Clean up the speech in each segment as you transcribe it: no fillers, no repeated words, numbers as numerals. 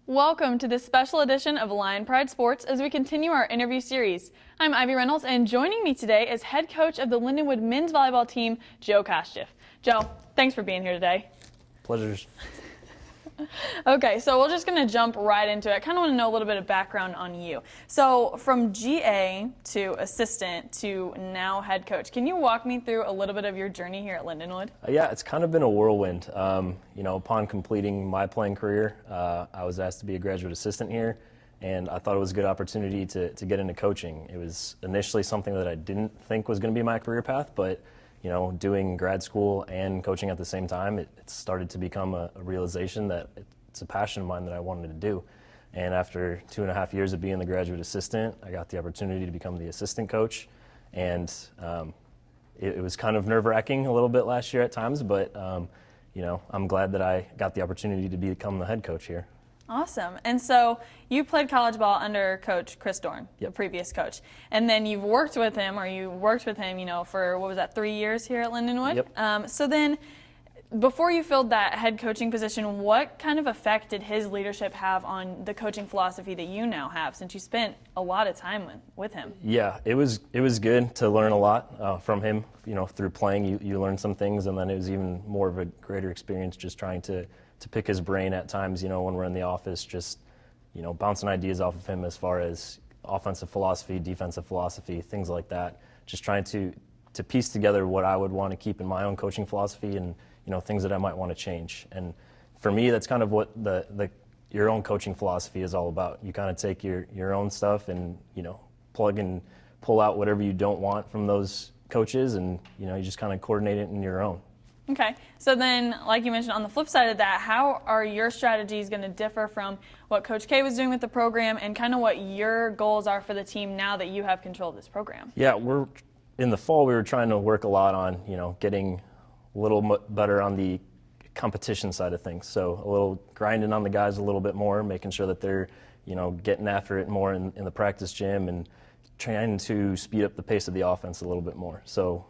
Welcome to this special edition of Lion Pride Sports as we continue our interview series. I'm Ivy Reynolds, and joining me today is head coach of the Lindenwood men's volleyball team, Joe Kosciw. Joe, thanks for being here today. Pleasures. Okay, so we're just going to jump right into it. I kind of want to know a little bit of background on you. So from GA to assistant to now head coach, can you walk me through a little bit of your journey here at Lindenwood? Yeah, it's kind of been a whirlwind. Upon completing my playing career, I was asked to be a graduate assistant here, and I thought it was a good opportunity to get into coaching. It was initially something that I didn't think was going to be my career path, but doing grad school and coaching at the same time, it started to become a realization that it's a passion of mine that I wanted to do. And after 2.5 years of being the graduate assistant, I got the opportunity to become the assistant coach. And it was kind of nerve-wracking a little bit last year at times, but I'm glad that I got the opportunity to become the head coach here. Awesome. And so you played college ball under Coach Chris Dorn, the previous coach. And then you worked with him, for, 3 years here at Lindenwood? Yep. So then, before you filled that head coaching position, what kind of effect did his leadership have on the coaching philosophy that you now have, since you spent a lot of time with him? Yeah, it was good to learn a lot from him. Through playing, you learn some things, and then it was even more of a greater experience just trying to pick his brain at times, when we're in the office, just, bouncing ideas off of him as far as offensive philosophy, defensive philosophy, things like that. Just trying to piece together what I would want to keep in my own coaching philosophy and, things that I might want to change. And for me, that's kind of what your own coaching philosophy is all about. You kind of take your own stuff and, plug and pull out whatever you don't want from those coaches, and, you just kind of coordinate it in your own. Okay, so then, like you mentioned, on the flip side of that, how are your strategies going to differ from what Coach K was doing with the program and kind of what your goals are for the team now that you have control of this program? Yeah, in the fall we were trying to work a lot on, getting a little better on the competition side of things. So a little grinding on the guys a little bit more, making sure that they're, getting after it more in the practice gym and trying to speed up the pace of the offense a little bit more. So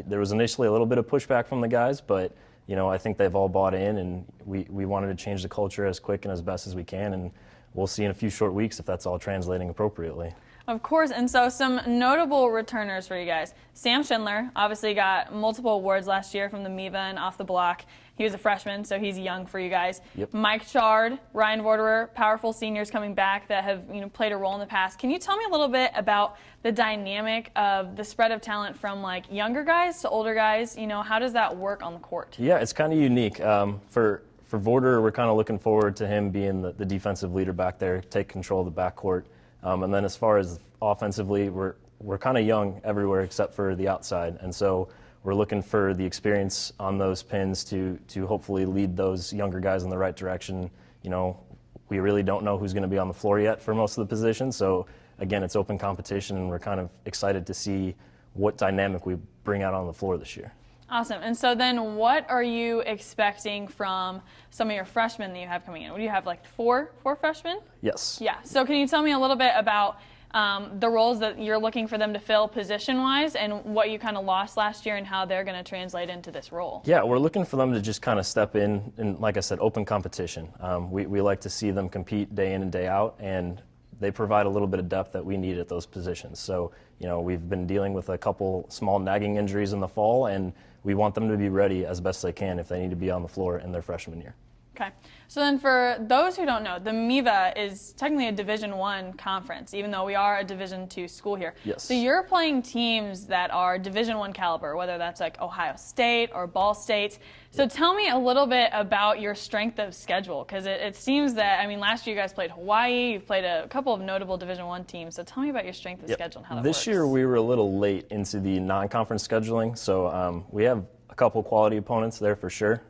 there was initially a little bit of pushback from the guys, but I think they've all bought in, and we wanted to change the culture as quick and as best as we can, and we'll see in a few short weeks if that's all translating appropriately. Of course, and so some notable returners for you guys. Sam Schindler obviously got multiple awards last year from the MIVA and Off the Block. He was a freshman, so he's young for you guys. Yep. Mike Chard, Ryan Vorderer, powerful seniors coming back that have played a role in the past. Can you tell me a little bit about the dynamic of the spread of talent from younger guys to older guys? How does that work on the court? Yeah, it's kind of unique. For Vorderer, we're kind of looking forward to him being the defensive leader back there, take control of the backcourt. And then as far as offensively, we're kind of young everywhere except for the outside, and so we're looking for the experience on those pins to hopefully lead those younger guys in the right direction. We really don't know who's going to be on the floor yet for most of the positions, so again, it's open competition, and we're kind of excited to see what dynamic we bring out on the floor this year. Awesome. And so then what are you expecting from some of your freshmen that you have coming in? What do you have, four freshmen? Yes. Yeah. So can you tell me a little bit about the roles that you're looking for them to fill position-wise and what you kind of lost last year and how they're going to translate into this role? Yeah, we're looking for them to just kind of step in and, like I said, open competition. We like to see them compete day in and day out, and they provide a little bit of depth that we need at those positions. So, we've been dealing with a couple small nagging injuries in the fall, and we want them to be ready as best they can if they need to be on the floor in their freshman year. Okay. So then for those who don't know, the MIVA is technically a Division I conference, even though we are a Division II school here. Yes. So you're playing teams that are Division I caliber, whether that's Ohio State or Ball State. So tell me a little bit about your strength of schedule, because it seems that, last year you guys played Hawaii, you've played a couple of notable Division I teams. So tell me about your strength of schedule and how that works. This year we were a little late into the non-conference scheduling, so we have a couple quality opponents there for sure.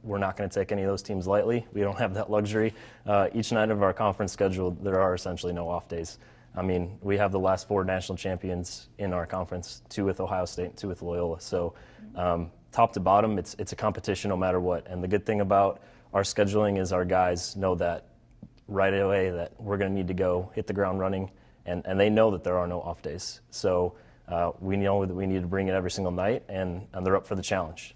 We're not going to take any of those teams lightly. We don't have that luxury. Each night of our conference schedule, there are essentially no off days. We have the last 4 national champions in our conference, 2 with Ohio State and 2 with Loyola. So top to bottom, it's a competition no matter what. And the good thing about our scheduling is our guys know that right away that we're going to need to go hit the ground running, and they know that there are no off days. So we know that we need to bring it every single night, and they're up for the challenge.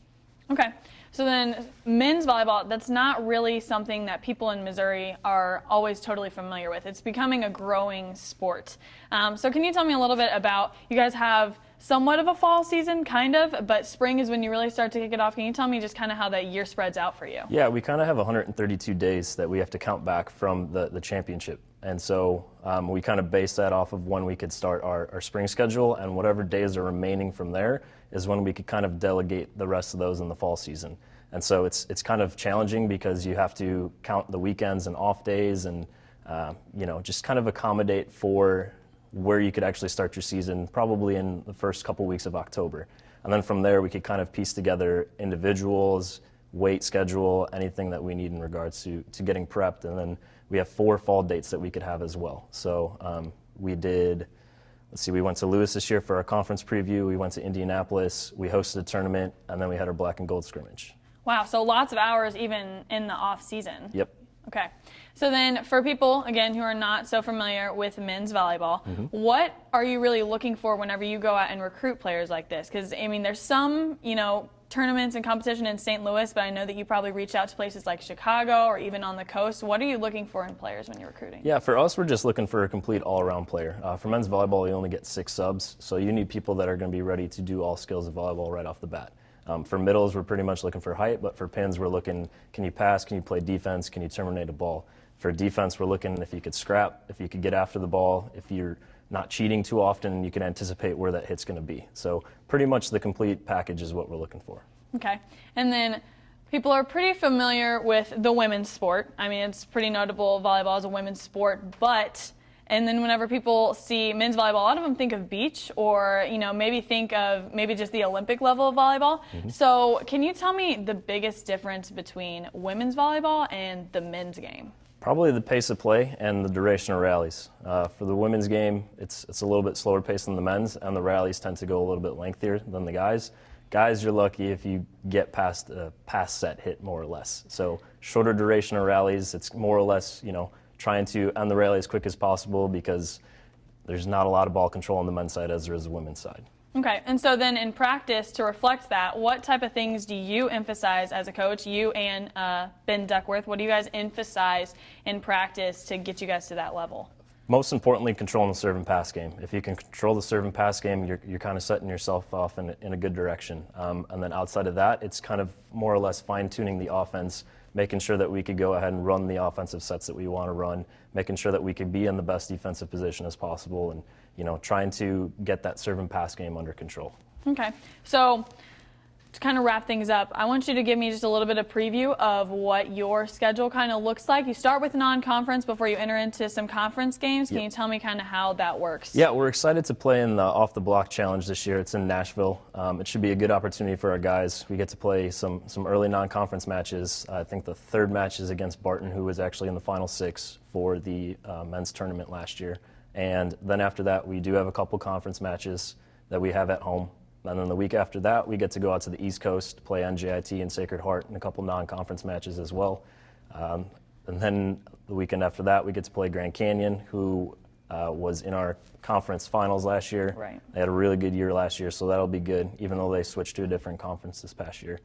Okay. So then men's volleyball, that's not really something that people in Missouri are always totally familiar with. It's becoming a growing sport. So can you tell me a little bit about, you guys have somewhat of a fall season, kind of, but spring is when you really start to kick it off. Can you tell me just kind of how that year spreads out for you? Yeah, we kind of have 132 days that we have to count back from the championship. And so we kind of base that off of when we could start our spring schedule, and whatever days are remaining from there is when we could kind of delegate the rest of those in the fall season. And so it's kind of challenging because you have to count the weekends and off days and, just kind of accommodate for where you could actually start your season, probably in the first couple weeks of October. And then from there, we could kind of piece together individuals, weight schedule, anything that we need in regards to getting prepped. And then we have 4 fall dates that we could have as well. So we went to Lewis this year for our conference preview. We went to Indianapolis. We hosted a tournament, and then we had our black and gold scrimmage. Wow, so lots of hours even in the off season. Yep. Okay. So then for people, again, who are not so familiar with men's volleyball, what are you really looking for whenever you go out and recruit players like this? Because, I mean, there's some, tournaments and competition in St. Louis, but I know that you probably reach out to places like Chicago or even on the coast. What are you looking for in players when you're recruiting? Yeah, for us, we're just looking for a complete all-around player. For men's volleyball, you only get 6 subs, so you need people that are going to be ready to do all skills of volleyball right off the bat. For middles, we're pretty much looking for height, but for pins, we're looking, can you pass, can you play defense, can you terminate a ball? For defense, we're looking if you could scrap, if you could get after the ball, if you're not cheating too often, you can anticipate where that hit's going to be. So pretty much the complete package is what we're looking for. Okay. And then people are pretty familiar with the women's sport. I mean, it's pretty notable volleyball is a women's sport, and then whenever people see men's volleyball, a lot of them think of beach or, maybe think of maybe just the Olympic level of volleyball. So can you tell me the biggest difference between women's volleyball and the men's game? Probably the pace of play and the duration of rallies. For the women's game, it's a little bit slower pace than the men's, and the rallies tend to go a little bit lengthier than the guys. Guys, you're lucky if you get past a pass set hit, more or less. So shorter duration of rallies, it's more or less, trying to end the rally as quick as possible because there's not a lot of ball control on the men's side as there is the women's side. Okay, and so then in practice, to reflect that, what type of things do you emphasize as a coach, you and Ben Duckworth, what do you guys emphasize in practice to get you guys to that level? Most importantly, controlling the serve and pass game. If you can control the serve and pass game, you're kind of setting yourself off in a good direction. And then outside of that, it's kind of more or less fine-tuning the offense, making sure that we could go ahead and run the offensive sets that we want to run, making sure that we could be in the best defensive position as possible, and trying to get that serve and pass game under control. Okay, so to kind of wrap things up, I want you to give me just a little bit of preview of what your schedule kind of looks like. You start with non-conference before you enter into some conference games. Can you tell me kind of how that works? Yeah, we're excited to play in the Off the Block Challenge this year. It's in Nashville. It should be a good opportunity for our guys. We get to play some early non-conference matches. I think the third match is against Barton, who was actually in the Final 6 for the men's tournament last year. And then after that, we do have a couple conference matches that we have at home. And then the week after that, we get to go out to the East Coast, play NJIT and Sacred Heart, and a couple non-conference matches as well. And then the weekend after that, we get to play Grand Canyon, who was in our conference finals last year. Right. They had a really good year last year, so that'll be good, even though they switched to a different conference this past year.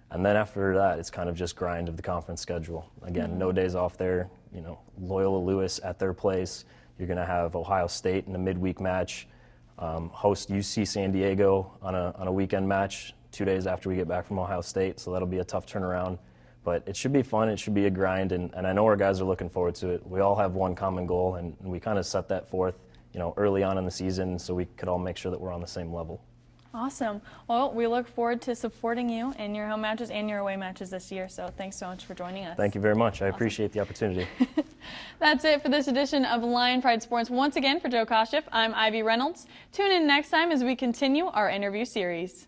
And then after that, it's kind of just grind of the conference schedule. Again, no days off there. Loyola Lewis at their place. You're going to have Ohio State in a midweek match. Host UC San Diego on a weekend match 2 days after we get back from Ohio State, so that'll be a tough turnaround. But it should be fun, it should be a grind, and I know our guys are looking forward to it. We all have one common goal, and we kind of set that forth early on in the season so we could all make sure that we're on the same level. Awesome. Well, we look forward to supporting you in your home matches and your away matches this year, so thanks so much for joining us. Thank you very much. I appreciate the opportunity. That's it for this edition of Lion Pride Sports. Once again, for Joe Kosciw, I'm Ivy Reynolds. Tune in next time as we continue our interview series.